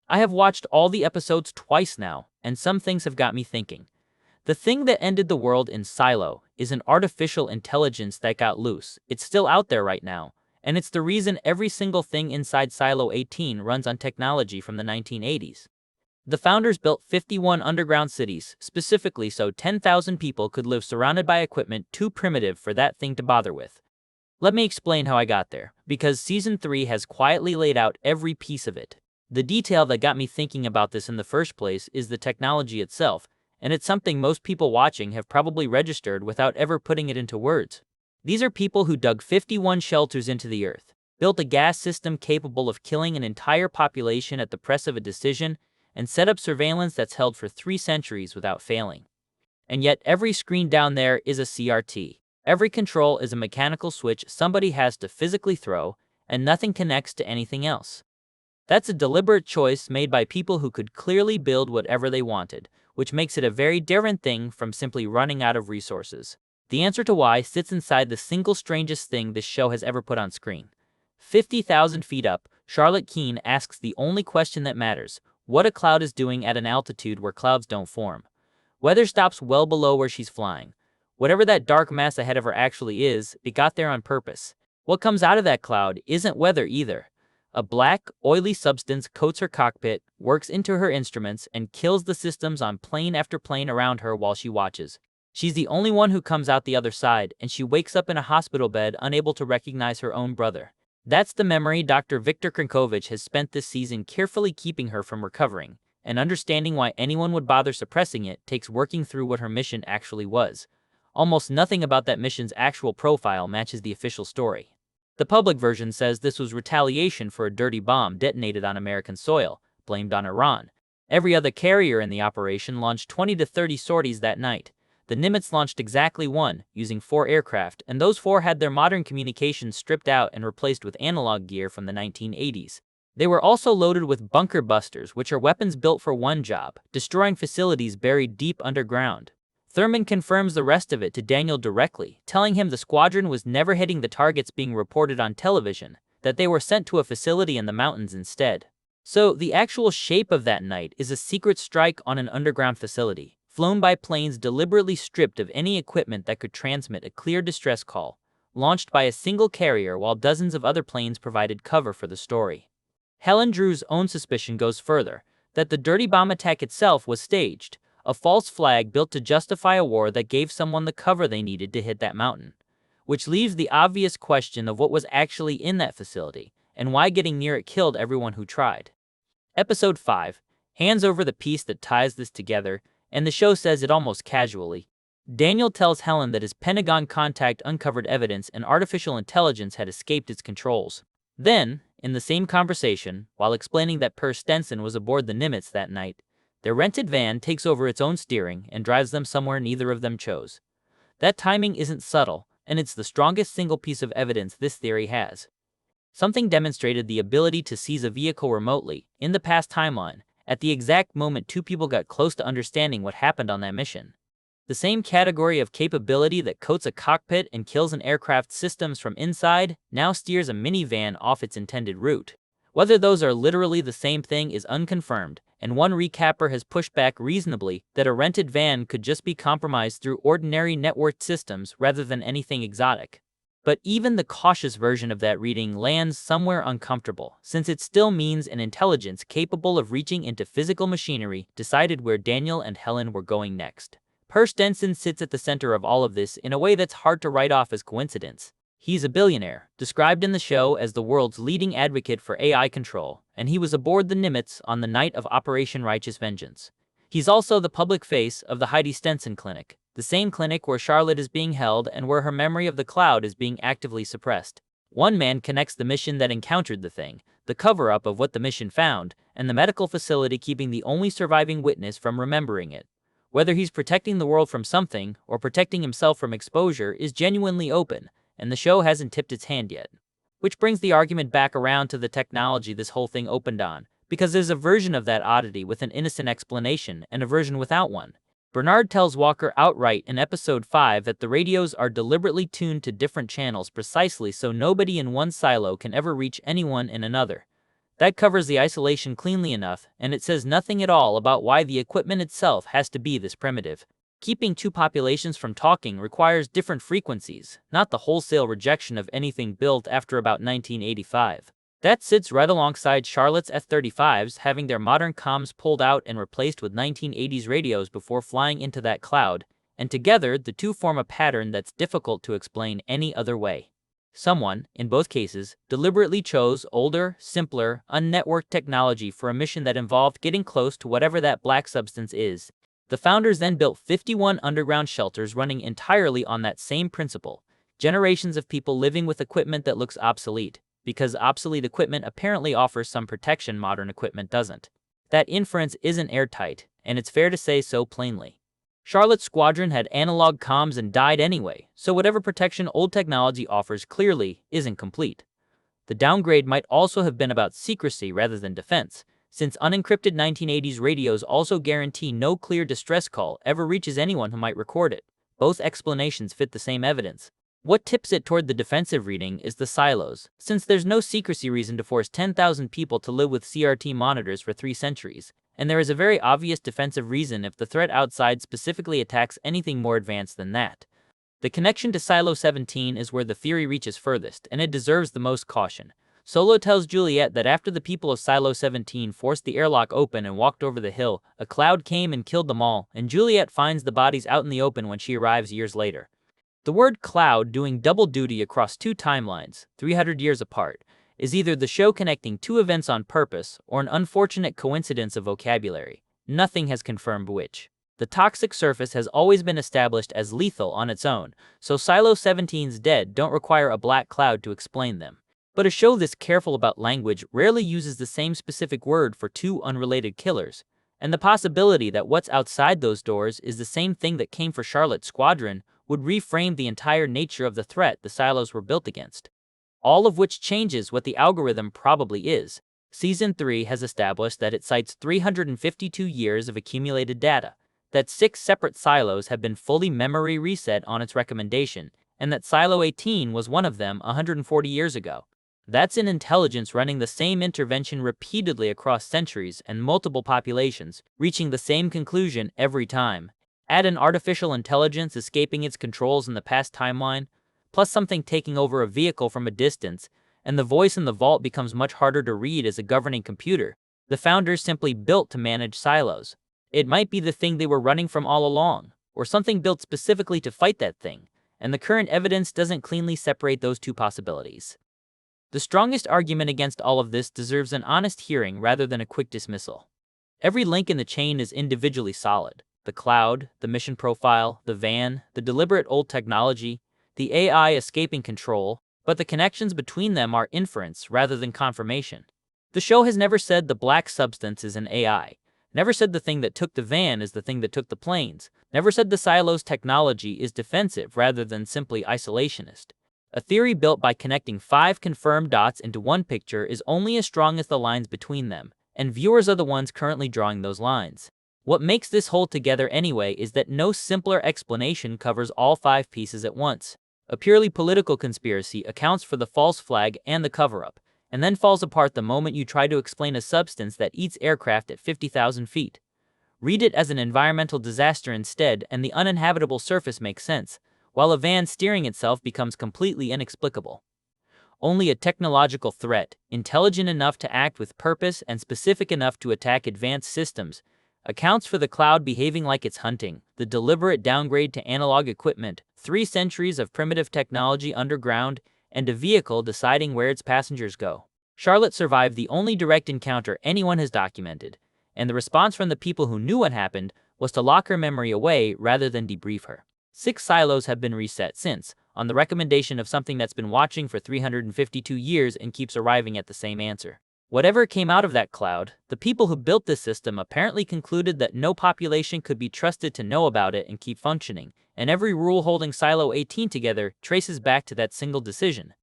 I have watched all the episodes twice now, and some things have got me thinking. The thing that ended the world in Silo is an artificial intelligence that got loose. It's still out there right now, and it's the reason every single thing inside Silo 18 runs on technology from the 1980s. The founders built 51 underground cities, specifically so 10,000 people could live surrounded by equipment too primitive for that thing to bother with. Let me explain how I got there, because Season 3 has quietly laid out every piece of it. The detail that got me thinking about this in the first place is the technology itself, and it's something most people watching have probably registered without ever putting it into words. These are people who dug 51 shelters into the earth, built a gas system capable of killing an entire population at the press of a decision, and set up surveillance that's held for 3 centuries without failing. And yet every screen down there is a CRT. Every control is a mechanical switch somebody has to physically throw, and nothing connects to anything else. That's a deliberate choice made by people who could clearly build whatever they wanted, which makes it a very different thing from simply running out of resources. The answer to why sits inside the single strangest thing this show has ever put on screen. 50,000 feet up, Charlotte Keene asks the only question that matters: what a cloud is doing at an altitude where clouds don't form. Weather stops well below where she's flying. Whatever that dark mass ahead of her actually is, it got there on purpose. What comes out of that cloud isn't weather either. A black, oily substance coats her cockpit, works into her instruments, and kills the systems on plane after plane around her while she watches. She's the only one who comes out the other side, and she wakes up in a hospital bed unable to recognize her own brother. That's the memory Dr. Viktor Krinkovich has spent this season carefully keeping her from recovering, and understanding why anyone would bother suppressing it takes working through what her mission actually was. Almost nothing about that mission's actual profile matches the official story. The public version says this was retaliation for a dirty bomb detonated on American soil, blamed on Iran. Every other carrier in the operation launched 20 to 30 sorties that night. The Nimitz launched exactly one, using 4 aircraft, and those 4 had their modern communications stripped out and replaced with analog gear from the 1980s. They were also loaded with bunker busters, which are weapons built for one job: destroying facilities buried deep underground. Thurman confirms the rest of it to Daniel directly, telling him the squadron was never hitting the targets being reported on television, that they were sent to a facility in the mountains instead. So, the actual shape of that night is a secret strike on an underground facility, flown by planes deliberately stripped of any equipment that could transmit a clear distress call, launched by a single carrier while dozens of other planes provided cover for the story. Helen Drew's own suspicion goes further, that the dirty bomb attack itself was staged, a false flag built to justify a war that gave someone the cover they needed to hit that mountain. Which leaves the obvious question of what was actually in that facility, and why getting near it killed everyone who tried. Episode 5 hands over the piece that ties this together, and the show says it almost casually. Daniel tells Helen that his Pentagon contact uncovered evidence an artificial intelligence had escaped its controls. Then, in the same conversation, while explaining that Per Stenson was aboard the Nimitz that night, their rented van takes over its own steering and drives them somewhere neither of them chose. That timing isn't subtle, and it's the strongest single piece of evidence this theory has. Something demonstrated the ability to seize a vehicle remotely, in the past timeline, at the exact moment 2 people got close to understanding what happened on that mission. The same category of capability that coats a cockpit and kills an aircraft's systems from inside now steers a minivan off its intended route. Whether those are literally the same thing is unconfirmed, and one recapper has pushed back reasonably that a rented van could just be compromised through ordinary networked systems rather than anything exotic. But even the cautious version of that reading lands somewhere uncomfortable, since it still means an intelligence capable of reaching into physical machinery decided where Daniel and Helen were going next. Per Stenson sits at the center of all of this in a way that's hard to write off as coincidence. He's a billionaire, described in the show as the world's leading advocate for AI control, and he was aboard the Nimitz on the night of Operation Righteous Vengeance. He's also the public face of the Heidi Stenson Clinic, the same clinic where Charlotte is being held and where her memory of the cloud is being actively suppressed. One man connects the mission that encountered the thing, the cover-up of what the mission found, and the medical facility keeping the only surviving witness from remembering it. Whether he's protecting the world from something or protecting himself from exposure is genuinely open, and the show hasn't tipped its hand yet. Which brings the argument back around to the technology this whole thing opened on, because there's a version of that oddity with an innocent explanation and a version without one. Bernard tells Walker outright in episode 5 that the radios are deliberately tuned to different channels precisely so nobody in one silo can ever reach anyone in another. That covers the isolation cleanly enough, and it says nothing at all about why the equipment itself has to be this primitive. Keeping two populations from talking requires different frequencies, not the wholesale rejection of anything built after about 1985. That sits right alongside Charlotte's F-35s having their modern comms pulled out and replaced with 1980s radios before flying into that cloud, and together the two form a pattern that's difficult to explain any other way. Someone, in both cases, deliberately chose older, simpler, unnetworked technology for a mission that involved getting close to whatever that black substance is. The founders then built 51 underground shelters running entirely on that same principle. Generations of people living with equipment that looks obsolete, because obsolete equipment apparently offers some protection modern equipment doesn't. That inference isn't airtight, and it's fair to say so plainly. Charlotte's squadron had analog comms and died anyway, so whatever protection old technology offers clearly isn't complete. The downgrade might also have been about secrecy rather than defense, since unencrypted 1980s radios also guarantee no clear distress call ever reaches anyone who might record it. Both explanations fit the same evidence. What tips it toward the defensive reading is the silos, since there's no secrecy reason to force 10,000 people to live with CRT monitors for 3 centuries. And there is a very obvious defensive reason if the threat outside specifically attacks anything more advanced than that. The connection to Silo 17 is where the theory reaches furthest, and it deserves the most caution. Solo tells Juliet that after the people of Silo 17 forced the airlock open and walked over the hill, a cloud came and killed them all, and Juliet finds the bodies out in the open when she arrives years later. The word cloud doing double duty across 2 timelines, 300 years apart, is either the show connecting 2 events on purpose or an unfortunate coincidence of vocabulary. Nothing has confirmed which. The toxic surface has always been established as lethal on its own, so Silo 17's dead don't require a black cloud to explain them. But a show this careful about language rarely uses the same specific word for 2 unrelated killers, and the possibility that what's outside those doors is the same thing that came for Charlotte's squadron would reframe the entire nature of the threat the silos were built against. All of which changes what the algorithm probably is. Season 3 has established that it cites 352 years of accumulated data, that 6 separate silos have been fully memory reset on its recommendation, and that Silo 18 was one of them 140 years ago. That's an intelligence running the same intervention repeatedly across centuries and multiple populations, reaching the same conclusion every time. Add an artificial intelligence escaping its controls in the past timeline, plus something taking over a vehicle from a distance, and the voice in the vault becomes much harder to read as a governing computer. The founders simply built to manage silos. It might be the thing they were running from all along, or something built specifically to fight that thing, and the current evidence doesn't cleanly separate those 2 possibilities. The strongest argument against all of this deserves an honest hearing rather than a quick dismissal. Every link in the chain is individually solid. The cloud, the mission profile, the van, the deliberate old technology, the AI escaping control, but the connections between them are inference rather than confirmation. The show has never said the black substance is an AI, never said the thing that took the van is the thing that took the planes, never said the silo's technology is defensive rather than simply isolationist. A theory built by connecting 5 confirmed dots into one picture is only as strong as the lines between them, and viewers are the ones currently drawing those lines. What makes this hold together anyway is that no simpler explanation covers all 5 pieces at once. A purely political conspiracy accounts for the false flag and the cover-up, and then falls apart the moment you try to explain a substance that eats aircraft at 50,000 feet. Read it as an environmental disaster instead, and the uninhabitable surface makes sense, while a van steering itself becomes completely inexplicable. Only a technological threat, intelligent enough to act with purpose and specific enough to attack advanced systems, accounts for the cloud behaving like it's hunting, the deliberate downgrade to analog equipment, 3 centuries of primitive technology underground, and a vehicle deciding where its passengers go. Charlotte survived the only direct encounter anyone has documented, and the response from the people who knew what happened was to lock her memory away rather than debrief her. 6 silos have been reset since, on the recommendation of something that's been watching for 352 years and keeps arriving at the same answer. Whatever came out of that cloud, the people who built this system apparently concluded that no population could be trusted to know about it and keep functioning, and every rule holding Silo 18 together traces back to that single decision.